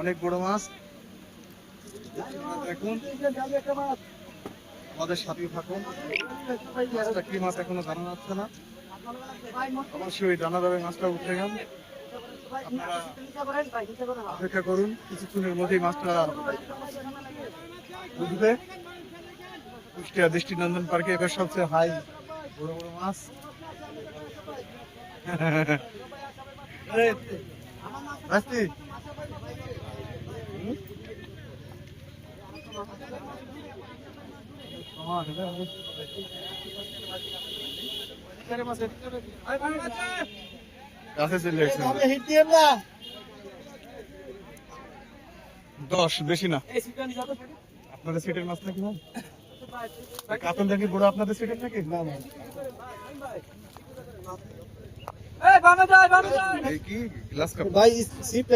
অনেক বড় মাছ দেখুন, আমাদের সাথে থাকুন। কি মাছ এখনো জানা যাচ্ছে না, অবশ্যই জানা যাবে মাছটা উঠে গেল। অপেক্ষা করুন, কিছুক্ষণের মধ্যেই মাছটা উঠবে। কুষ্টিয়া দৃষ্টিনন্দন পার্কে এবার সবচেয়ে হাই বড় বড় মাছ। কাছে চলে আসছে 10, বেশি না। আপনাদের সিটের মাছ নাকি না? কাতল দেখি বড় আপনাদের সিটের নাকি? না না, এই কি গ্লাস কাপ ভাই, সিট